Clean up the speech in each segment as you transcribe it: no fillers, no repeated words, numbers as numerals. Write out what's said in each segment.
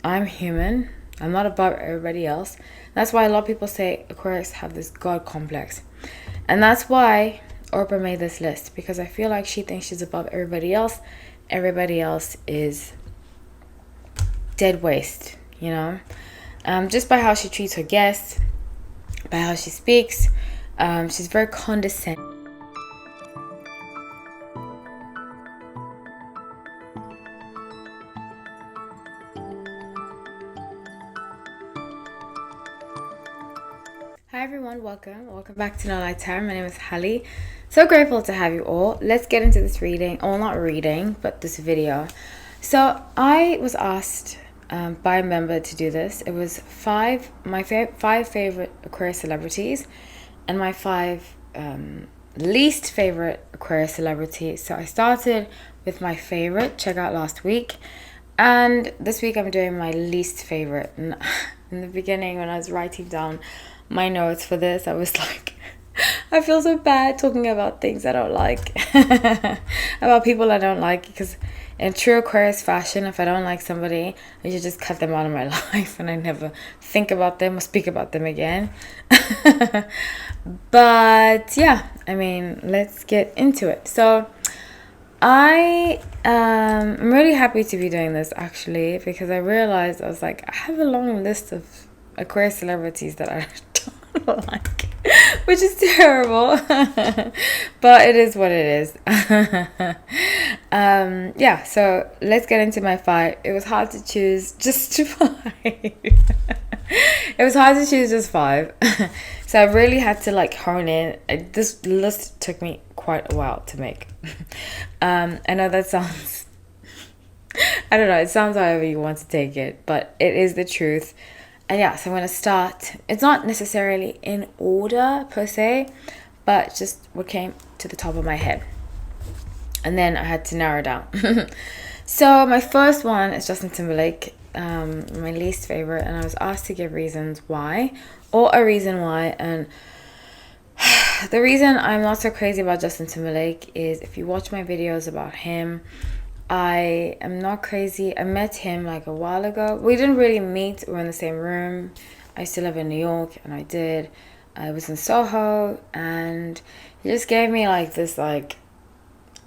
I'm human. I'm not above everybody else. That's why a lot of people say Aquarius have this God complex. And that's why Oprah made this list, because I feel like she thinks she's above everybody else. Everybody else is dead waste, you know? Just by how she treats her guests, by how she speaks. She's very condescending. Hi everyone, welcome back to No Light Tarot. My name is Hallie. So grateful to have you all. Let's get into this reading, well, not reading, but this video. So I was asked by a member to do this. It was my five favorite Aquarius celebrities and my five least favorite Aquarius celebrities. So I started with my favorite, check out last week, and this week I'm doing my least favorite. And in the beginning, when I was writing down my notes for this, I was like, I feel so bad talking about things I don't like, about people I don't like, because in true Aquarius fashion, if I don't like somebody, I should just cut them out of my life and I never think about them or speak about them again. But yeah, I mean, let's get into it. So I'm really happy to be doing this, actually, because I realized I was like, I have a long list of Aquarius celebrities that I don't like, which is terrible. But it is what it is. Yeah, so let's get into my five. It was hard to choose just five. It was hard to choose just five. So I really had to like hone in. This list took me quite a while to make. I know that sounds, I don't know, it sounds however you want to take it, but it is the truth. And yeah, so I'm going to start. It's not necessarily in order per se, but just what came to the top of my head. And then I had to narrow down. So my first one is Justin Timberlake, my least favorite. And I was asked to give reasons why, or a reason why. And the reason I'm not so crazy about Justin Timberlake is, if you watch my videos about him, I am not crazy. I met him like a while ago. We didn't really meet. We were in the same room. I used to live in New York, and I was in Soho, and he just gave me like this, like,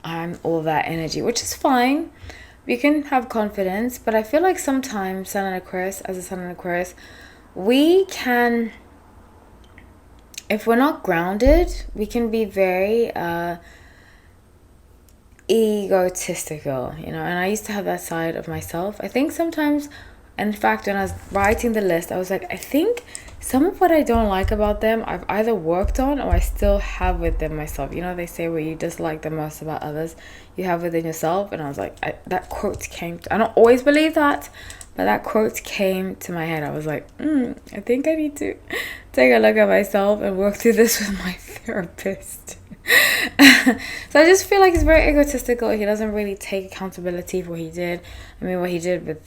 I'm all that energy, which is fine. You can have confidence, but I feel like sometimes Sun and Aquarius, as a Sun and Aquarius, we can, if we're not grounded, we can be very egotistical, you know. And I used to have that side of myself. I think sometimes, in fact, when I was writing the list, I was like, I think some of what I don't like about them, I've either worked on or I still have within myself. You know, they say where you dislike the most about others, you have within yourself. And I was like, that quote came, I don't always believe that, but that quote came to my head. I was like, I think I need to take a look at myself and work through this with my therapist. So I just feel like he's very egotistical. He doesn't really take accountability for what he did. I mean, what he did with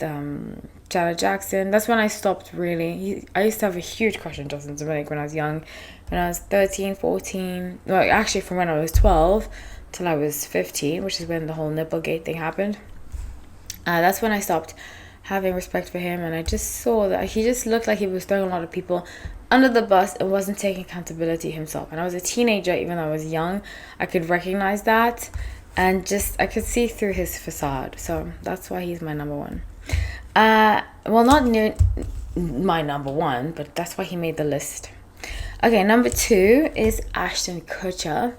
Janet Jackson, that's when I stopped really. I used to have a huge crush on Justin Timberlake when I was young. When I was 13, 14, well, actually from when I was 12 till I was 15, which is when the whole Nipplegate thing happened. That's when I stopped having respect for him, and I just saw that he just looked like he was throwing a lot of people under the bus and wasn't taking accountability himself. And I was a teenager, even though I was young, I could recognize that, and just I could see through his facade. So that's why he's my number one. Well, not near my number one, but that's why he made the list. Okay, number two is Ashton Kutcher.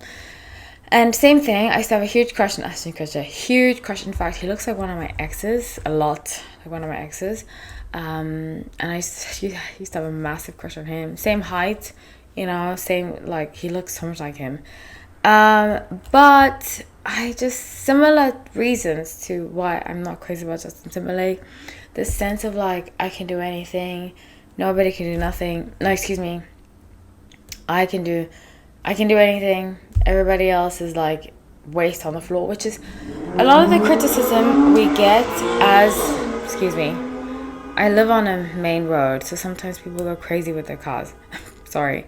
And same thing, I used to have a huge crush on Ashton Kutcher. Huge crush. In fact, he looks like one of my exes, a lot like one of my exes. And I used to have a massive crush on him. Same height, you know, same, like, he looks so much like him. But I just, similar reasons to why I'm not crazy about Justin Timberlake. This sense of like, I can do anything, nobody can do nothing. No, excuse me. I can do anything. Everybody else is like waste on the floor, which is a lot of the criticism we get as, excuse me, I live on a main road, so sometimes people go crazy with their cars. Sorry.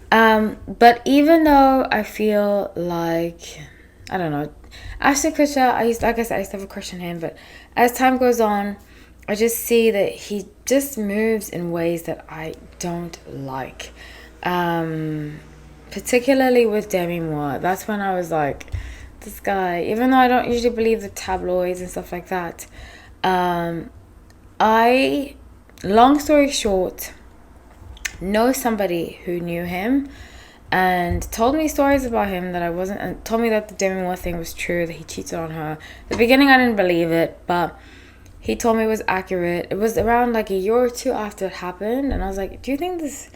But even though I feel like, I don't know, Ashton Kutcher, like I said, I used to have a crush on him, but as time goes on, I just see that he just moves in ways that I don't like. Particularly with Demi Moore. That's when I was like, this guy, even though I don't usually believe the tabloids and stuff like that, I, long story short, know somebody who knew him and told me stories about him that I wasn't, and told me that the Demi Moore thing was true, that he cheated on her. At the beginning, I didn't believe it, but he told me it was accurate. It was around like a year or two after it happened, and I was like, do you think this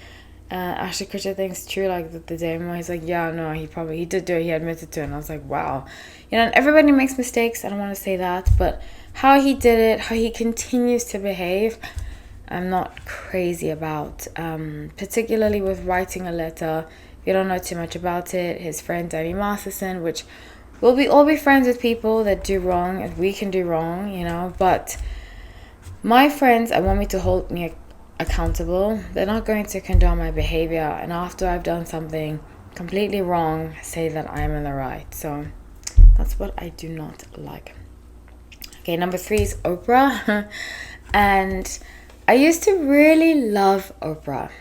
Ashton Kutcher thing's true? Like the Demi Moore? He's like, yeah, no, he did do it. He admitted to it, and I was like, wow. You know, everybody makes mistakes. I don't want to say that, but how he did it, how he continues to behave, I'm not crazy about. Particularly with writing a letter. If you don't know too much about it, his friend Danny Masterson, which we'll all be friends with people that do wrong, and we can do wrong, you know. But my friends, I want me to hold me accountable. They're not going to condone my behavior, and after I've done something completely wrong, say that I'm in the right. So that's what I do not like. Okay, number 3 is Oprah. And I used to really love Oprah.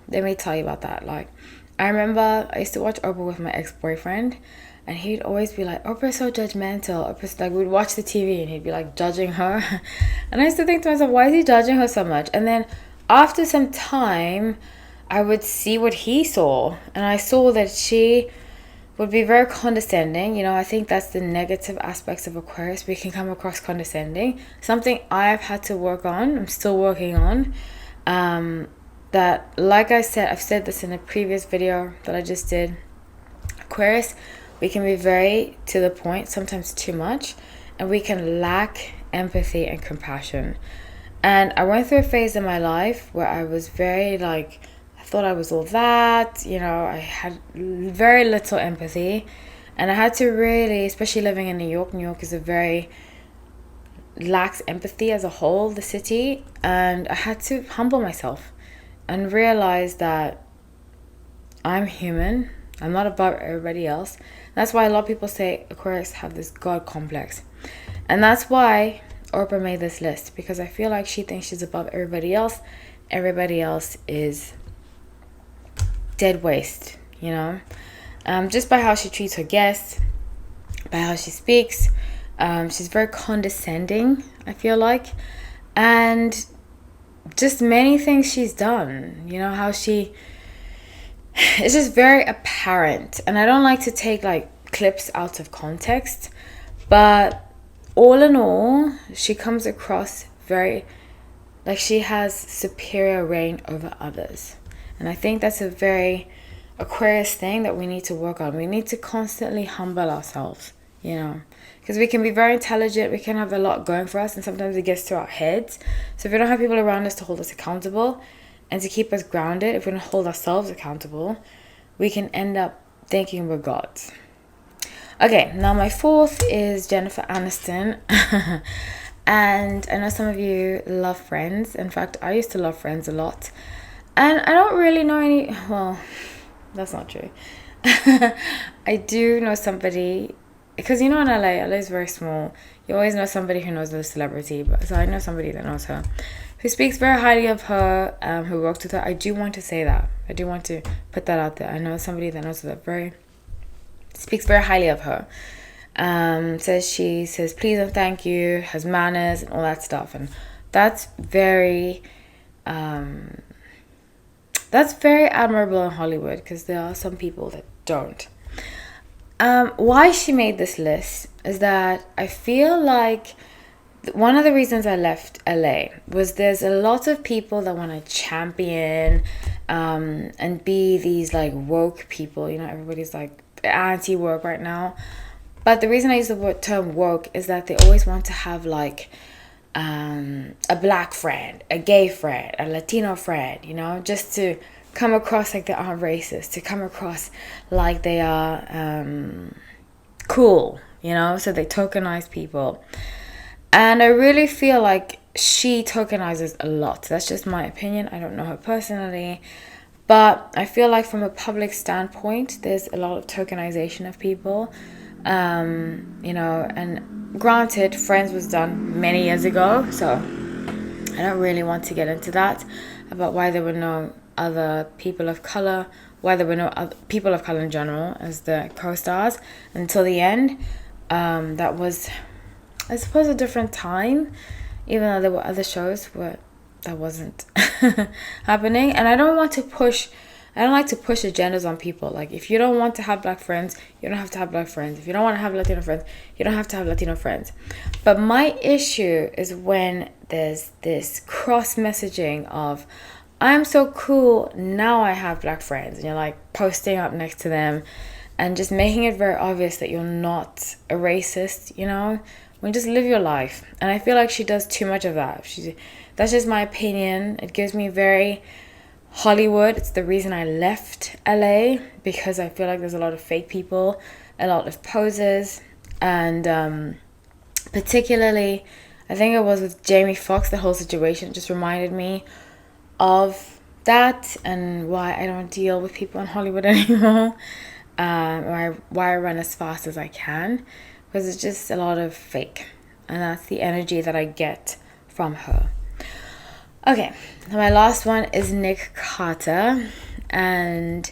Let me tell you about that. Like, I remember I used to watch Oprah with my ex-boyfriend, and he'd always be like, Oprah's so judgmental. Oprah's like, we'd watch the TV and he'd be like judging her. And I used to think to myself, why is he judging her so much? And then after some time, I would see what he saw, and I saw that she would be very condescending. You know, I think that's the negative aspects of Aquarius. We can come across condescending. Something I've had to work on. I'm still working on. That, like I said, I've said this in a previous video that I just did. Aquarius, we can be very to the point, sometimes too much, and we can lack empathy and compassion. And I went through a phase in my life where I was very like, I thought I was all that, you know, I had very little empathy. And I had to really, especially living in New York is a very lacks empathy as a whole, the city. And I had to humble myself and realize that I'm human. I'm not above everybody else. That's why a lot of people say Aquarius have this God complex. And that's why Oprah made this list, because I feel like she thinks she's above everybody else. Everybody else is dead waste, you know. Just by how she treats her guests, by how she speaks. She's very condescending, I feel like. And just many things she's done, you know, how she... It's just very apparent. And I don't like to take like clips out of context, but all in all, she comes across very, like she has superior reign over others. And I think that's a very Aquarius thing that we need to work on. We need to constantly humble ourselves, you know, because we can be very intelligent, we can have a lot going for us, and sometimes it gets to our heads. So if we don't have people around us to hold us accountable and to keep us grounded, if we don't hold ourselves accountable, we can end up thinking we're gods. Okay, now my 4th is Jennifer Aniston. And I know some of you love Friends. In fact, I used to love Friends a lot. And I don't really know any... Well, that's not true. I do know somebody... Because, you know, in LA is very small. You always know somebody who knows the celebrity. But so I know somebody that knows her, who speaks very highly of her, who works with her. I do want to say that. I do want to put that out there. I know somebody that knows her that speaks very highly of her. She says please and thank you, has manners and all that stuff, and that's very admirable in Hollywood, because there are some people that don't. Why she made this list is that I feel like one of the reasons I left LA was there's a lot of people that want to champion and be these like woke people. You know, everybody's like anti-woke right now. But the reason I use the term woke is that they always want to have like a black friend, a gay friend, a Latino friend, you know, just to come across like they aren't racist, to come across like they are cool, you know, so they tokenize people. And I really feel like she tokenizes a lot. That's just my opinion. I don't know her personally. But I feel like from a public standpoint, there's a lot of tokenization of people. You know, and granted, Friends was done many years ago. So I don't really want to get into that about why there were no other people of color, why there were no other people of color in general as the co-stars until the end. That was, I suppose, a different time, even though there were other shows where that wasn't happening. And I don't like to push agendas on people. Like, if you don't want to have black friends, you don't have to have black friends. If you don't want to have Latino friends, you don't have to have Latino friends. But my issue is when there's this cross messaging of, I'm so cool, now I have black friends, and you're like posting up next to them and just making it very obvious that you're not a racist, you know? When just live your life. And I feel like she does too much of that. That's just my opinion. It gives me very Hollywood. It's the reason I left LA, because I feel like there's a lot of fake people, a lot of posers, and particularly, I think it was with Jamie Foxx, the whole situation just reminded me of that and why I don't deal with people in Hollywood anymore, why I run as fast as I can, because it's just a lot of fake, and that's the energy that I get from her. Okay, my last one is Nick Carter, and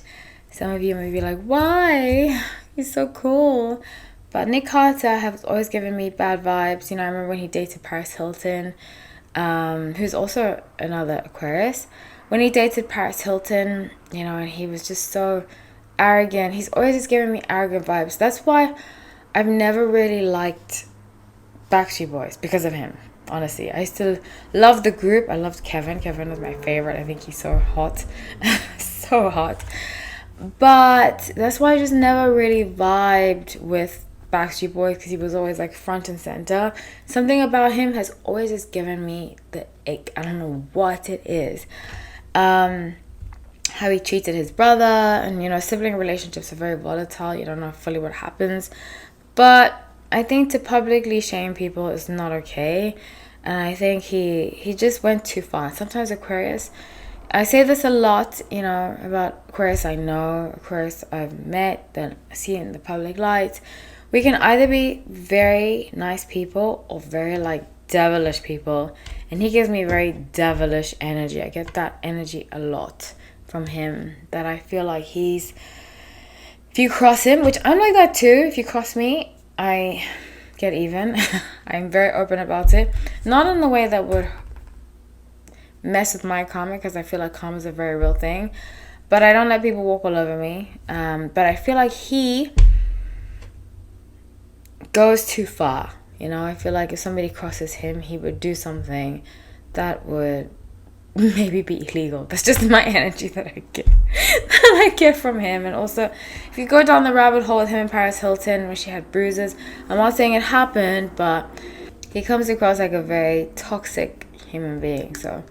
some of you may be like, why? He's so cool. But Nick Carter has always given me bad vibes. You know, I remember when he dated Paris Hilton, who's also another Aquarius. When he dated Paris Hilton, you know, and he was just so arrogant. He's always just giving me arrogant vibes. That's why I've never really liked Backstreet Boys, because of him. Honestly, I still love the group. I loved Kevin. Kevin was my favorite. I think he's so hot. So hot. But that's why I just never really vibed with Backstreet Boys, because he was always like front and center. Something about him has always just given me the ick. I don't know what it is. How he treated his brother, and you know, sibling relationships are very volatile. You don't know fully what happens. But I think to publicly shame people is not okay. And I think he just went too far. Sometimes Aquarius, I say this a lot, you know, about Aquarius I know, Aquarius I've met, then I see in the public light. We can either be very nice people or very like devilish people. And he gives me very devilish energy. I get that energy a lot from him, that I feel like if you cross him, which I'm like that too, if you cross me, I get even. I'm very open about it. Not in the way that would mess with my karma, because I feel like karma is a very real thing. But I don't let people walk all over me. But I feel like he goes too far. You know, I feel like if somebody crosses him, he would do something that would maybe be illegal. That's just my energy that I get from him. And also, if you go down the rabbit hole with him and Paris Hilton where she had bruises, I'm not saying it happened, but he comes across like a very toxic human being. So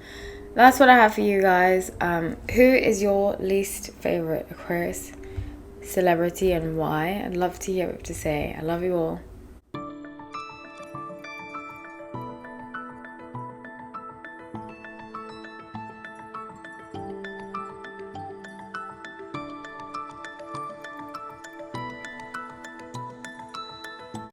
that's what I have for you guys. Who is your least favorite Aquarius celebrity and why? I'd love to hear what you have to say. I love you all.